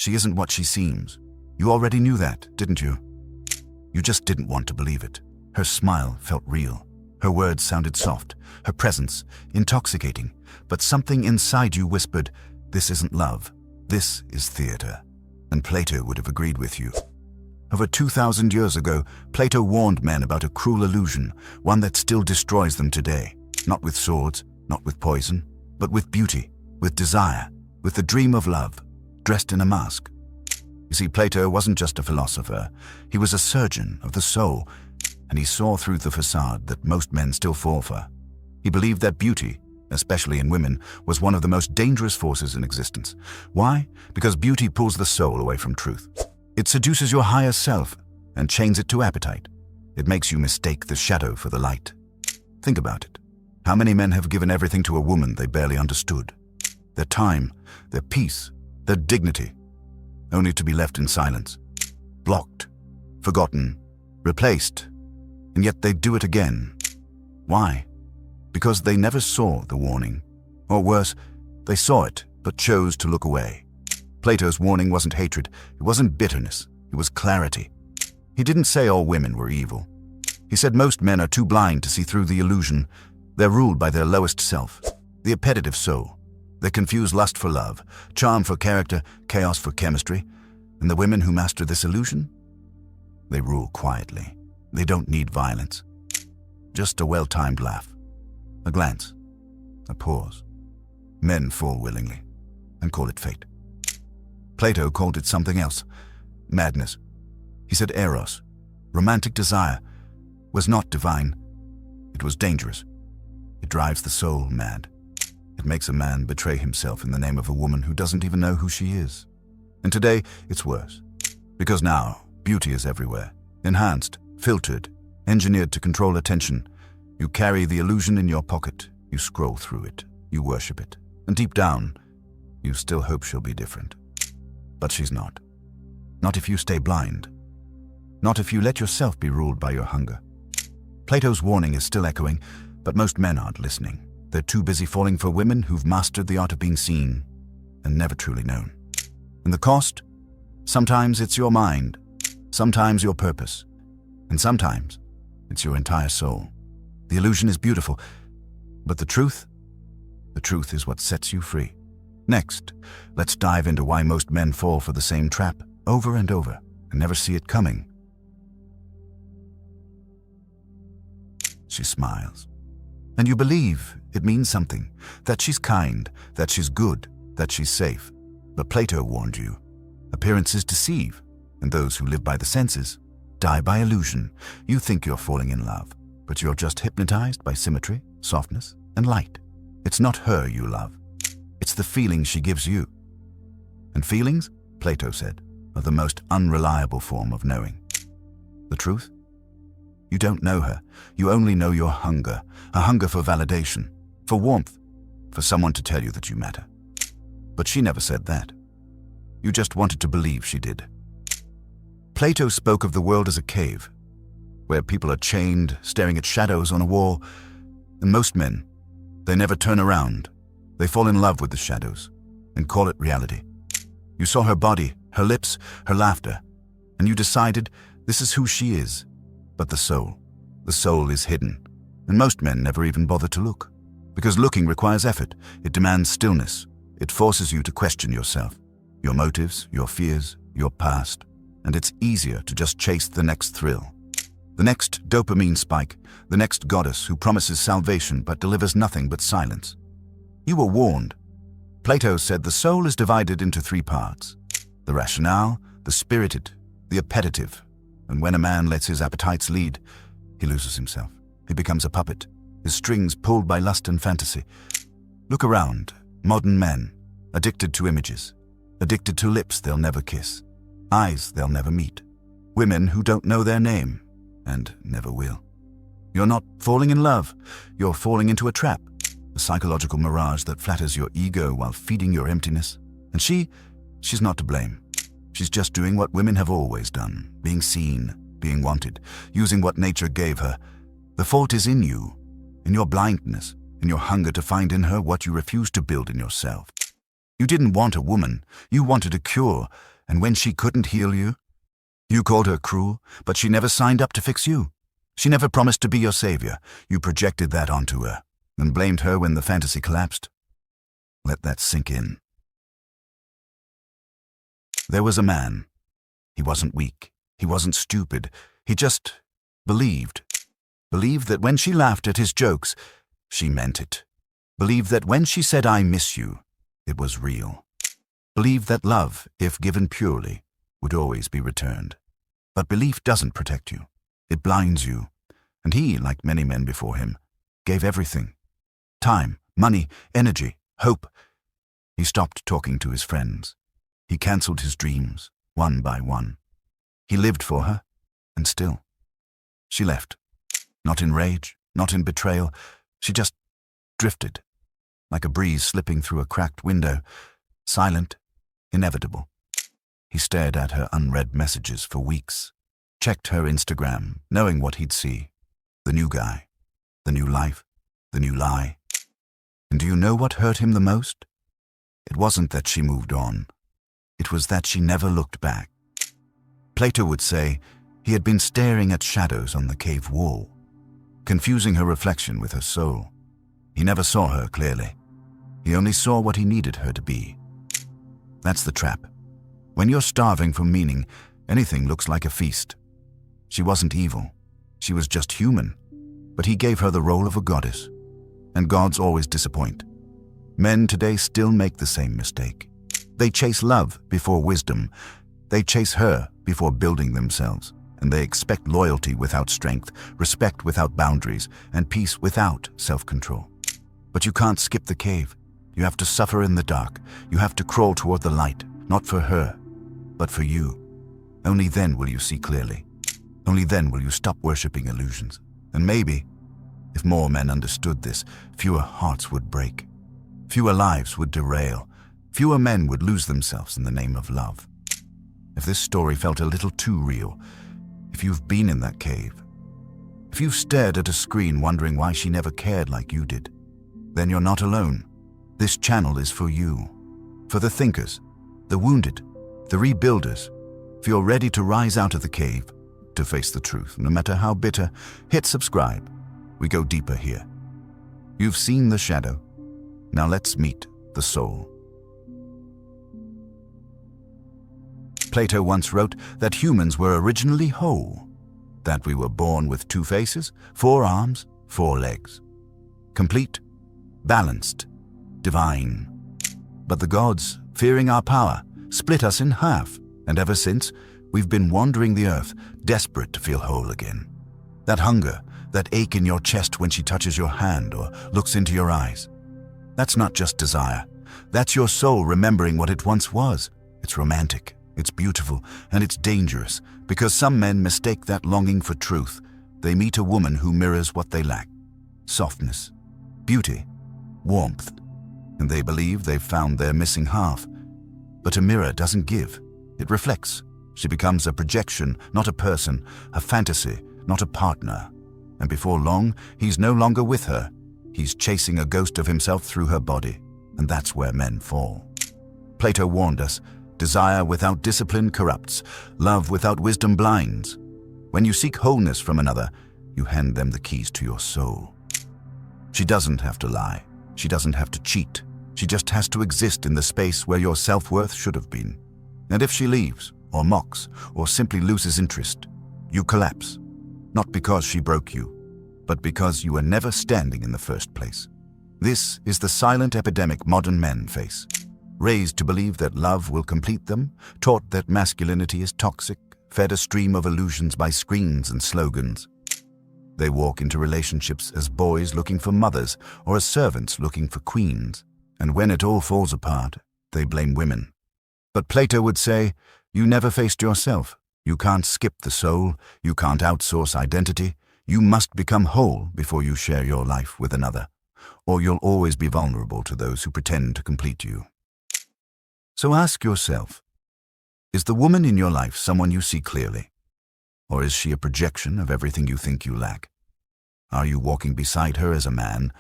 She isn't what she seems. You already knew that, didn't you? You just didn't want to believe it. Her smile felt real. Her words sounded soft, her presence intoxicating, but something inside you whispered, this isn't love, this is theater. And Plato would have agreed with you. Over 2,000 years ago, Plato warned men about a cruel illusion, one that still destroys them today. Not with swords, not with poison, but with beauty, with desire, with the dream of love, dressed in a mask. You see, Plato wasn't just a philosopher. He was a surgeon of the soul, and he saw through the facade that most men still fall for. He believed that beauty, especially in women, was one of the most dangerous forces in existence. Why? Because beauty pulls the soul away from truth. It seduces your higher self and chains it to appetite. It makes you mistake the shadow for the light. Think about it. How many men have given everything to a woman they barely understood? Their time, their peace, their dignity, only to be left in silence, blocked, forgotten, replaced, and yet they do it again. Why? Because they never saw the warning. Or worse, they saw it, but chose to look away. Plato's warning wasn't hatred, it wasn't bitterness, it was clarity. He didn't say all women were evil. He said most men are too blind to see through the illusion. They're ruled by their lowest self, the appetitive soul. They confuse lust for love, charm for character, chaos for chemistry. And the women who master this illusion? They rule quietly. They don't need violence. Just a well-timed laugh, a glance, a pause. Men fall willingly and call it fate. Plato called it something else, madness. He said eros, romantic desire, was not divine. It was dangerous. It drives the soul mad. It makes a man betray himself in the name of a woman who doesn't even know who she is. And today, it's worse. Because now, beauty is everywhere. Enhanced, filtered, engineered to control attention. You carry the illusion in your pocket. You scroll through it. You worship it. And deep down, you still hope she'll be different. But she's not. Not if you stay blind. Not if you let yourself be ruled by your hunger. Plato's warning is still echoing, but most men aren't listening. They're too busy falling for women who've mastered the art of being seen and never truly known. And the cost? Sometimes it's your mind, sometimes your purpose, and sometimes it's your entire soul. The illusion is beautiful, but the truth is what sets you free. Next, let's dive into why most men fall for the same trap over and over and never see it coming. She smiles. And you believe it means something, that she's kind, that she's good, that she's safe. But Plato warned you, appearances deceive, and those who live by the senses die by illusion. You think you're falling in love, but you're just hypnotized by symmetry, softness, and light. It's not her you love. It's the feeling she gives you. And feelings, Plato said, are the most unreliable form of knowing. The truth? You don't know her. You only know your hunger, a hunger for validation, for warmth, for someone to tell you that you matter. But she never said that. You just wanted to believe she did. Plato spoke of the world as a cave, where people are chained, staring at shadows on a wall. And most men, they never turn around. They fall in love with the shadows and call it reality. You saw her body, her lips, her laughter, and you decided this is who she is. But the soul is hidden, and most men never even bother to look. Because looking requires effort, it demands stillness, it forces you to question yourself, your motives, your fears, your past, and it's easier to just chase the next thrill. The next dopamine spike, the next goddess who promises salvation but delivers nothing but silence. You were warned. Plato said the soul is divided into three parts: the rationale, the spirited, the appetitive. And when a man lets his appetites lead, he loses himself. He becomes a puppet, his strings pulled by lust and fantasy. Look around, modern men, addicted to images, addicted to lips they'll never kiss, eyes they'll never meet, women who don't know their name and never will. You're not falling in love, you're falling into a trap, a psychological mirage that flatters your ego while feeding your emptiness. And she's not to blame. She's just doing what women have always done, being seen, being wanted, using what nature gave her. The fault is in you, in your blindness, in your hunger to find in her what you refuse to build in yourself. You didn't want a woman, you wanted a cure, And when she couldn't heal you, you called her cruel, but she never signed up to fix you. She never promised to be your savior. You projected that onto her and blamed her when the fantasy collapsed. Let that sink in. There was a man. He wasn't weak. He wasn't stupid. He just believed. Believed that when she laughed at his jokes, she meant it. Believed that when she said, "I miss you," it was real. Believed that love, if given purely, would always be returned. But belief doesn't protect you. It blinds you. And he, like many men before him, gave everything. Time, money, energy, hope. He stopped talking to his friends. He cancelled his dreams, one by one. He lived for her, and still. She left. Not in rage, not in betrayal. She just drifted, like a breeze slipping through a cracked window, silent, inevitable. He stared at her unread messages for weeks, checked her Instagram, knowing what he'd see. The new guy, the new life, the new lie. And do you know what hurt him the most? It wasn't that she moved on. It was that she never looked back. Plato would say he had been staring at shadows on the cave wall, confusing her reflection with her soul. He never saw her clearly. He only saw what he needed her to be. That's the trap. When you're starving for meaning, anything looks like a feast. She wasn't evil. She was just human. But he gave her the role of a goddess. And gods always disappoint. Men today still make the same mistake. They chase love before wisdom. They chase her before building themselves. And they expect loyalty without strength, respect without boundaries, and peace without self-control. But you can't skip the cave. You have to suffer in the dark. You have to crawl toward the light, not for her, but for you. Only then will you see clearly. Only then will you stop worshipping illusions. And maybe, if more men understood this, fewer hearts would break. Fewer lives would derail. Fewer men would lose themselves in the name of love. If this story felt a little too real, if you've been in that cave, if you've stared at a screen wondering why she never cared like you did, then you're not alone. This channel is for you. For the thinkers, the wounded, the rebuilders. If you're ready to rise out of the cave, to face the truth, no matter how bitter, hit subscribe. We go deeper here. You've seen the shadow. Now let's meet the soul. Plato once wrote that humans were originally whole, that we were born with 2 faces, 4 arms, 4 legs. Complete, balanced, divine. But the gods, fearing our power, split us in half, and ever since, we've been wandering the earth, desperate to feel whole again. That hunger, that ache in your chest when she touches your hand or looks into your eyes. That's not just desire. That's your soul remembering what it once was. It's romantic, it's beautiful, and it's dangerous, because some men mistake that longing for truth. They meet a woman who mirrors what they lack. Softness, beauty, warmth, and they believe they've found their missing half. But a mirror doesn't give, it reflects. She becomes a projection, not a person, a fantasy, not a partner. And before long, he's no longer with her. He's chasing a ghost of himself through her body, and that's where men fall. Plato warned us, desire without discipline corrupts, love without wisdom blinds. When you seek wholeness from another, you hand them the keys to your soul. She doesn't have to lie. She doesn't have to cheat. She just has to exist in the space where your self-worth should have been. And if she leaves, or mocks, or simply loses interest, you collapse. Not because she broke you, but because you were never standing in the first place. This is the silent epidemic modern men face. Raised to believe that love will complete them, taught that masculinity is toxic, fed a stream of illusions by screens and slogans. They walk into relationships as boys looking for mothers or as servants looking for queens. And when it all falls apart, they blame women. But Plato would say, you never faced yourself. You can't skip the soul. You can't outsource identity. You must become whole before you share your life with another, or you'll always be vulnerable to those who pretend to complete you. So ask yourself, is the woman in your life someone you see clearly? Or is she a projection of everything you think you lack? Are you walking beside her as a man,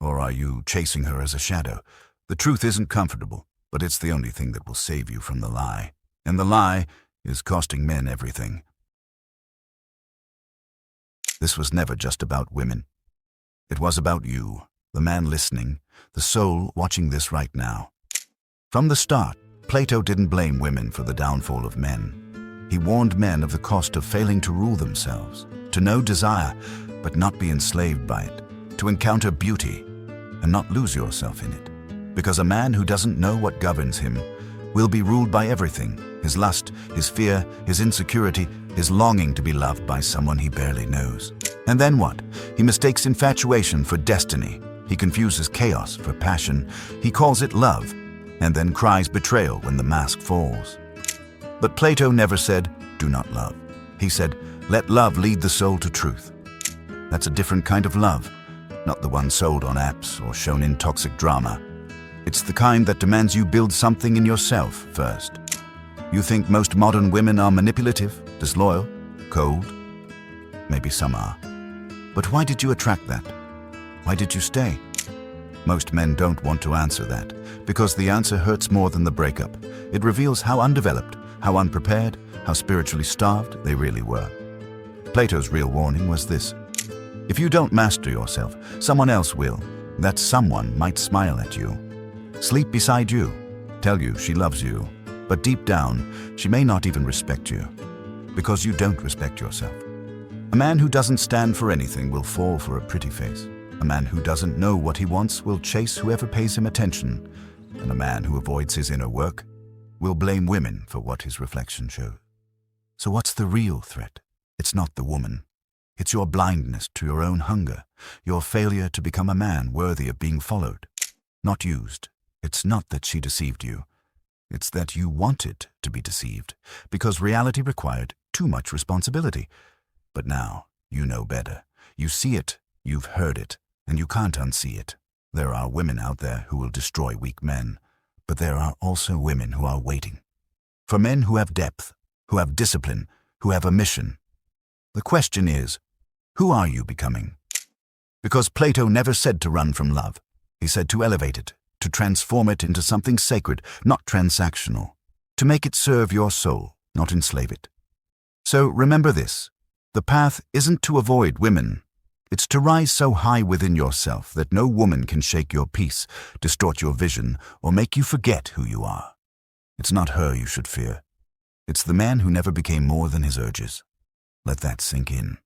or are you chasing her as a shadow? The truth isn't comfortable, but it's the only thing that will save you from the lie. And the lie is costing men everything. This was never just about women. It was about you, the man listening, the soul watching this right now. From the start, Plato didn't blame women for the downfall of men. He warned men of the cost of failing to rule themselves, to know desire, but not be enslaved by it, to encounter beauty, and not lose yourself in it. Because a man who doesn't know what governs him will be ruled by everything, his lust, his fear, his insecurity, his longing to be loved by someone he barely knows. And then what? He mistakes infatuation for destiny. He confuses chaos for passion. He calls it love, and then cries betrayal when the mask falls. But Plato never said, do not love. He said, let love lead the soul to truth. That's a different kind of love, not the one sold on apps or shown in toxic drama. It's the kind that demands you build something in yourself first. You think most modern women are manipulative, disloyal, cold? Maybe some are. But why did you attract that? Why did you stay? Most men don't want to answer that, because the answer hurts more than the breakup. It reveals how undeveloped, how unprepared, how spiritually starved they really were. Plato's real warning was this: if you don't master yourself, someone else will. That someone might smile at you, sleep beside you, tell you she loves you, but deep down, she may not even respect you, because you don't respect yourself. A man who doesn't stand for anything will fall for a pretty face. A man who doesn't know what he wants will chase whoever pays him attention. And a man who avoids his inner work will blame women for what his reflection shows. So what's the real threat? It's not the woman. It's your blindness to your own hunger, your failure to become a man worthy of being followed, not used. It's not that she deceived you. It's that you wanted to be deceived, because reality required too much responsibility. But now, you know better. You see it, you've heard it, and you can't unsee it. There are women out there who will destroy weak men, but there are also women who are waiting. For men who have depth, who have discipline, who have a mission. The question is, who are you becoming? Because Plato never said to run from love. He said to elevate it, to transform it into something sacred, not transactional, to make it serve your soul, not enslave it. So remember this: the path isn't to avoid women. It's to rise so high within yourself that no woman can shake your peace, distort your vision, or make you forget who you are. It's not her you should fear. It's the man who never became more than his urges. Let that sink in.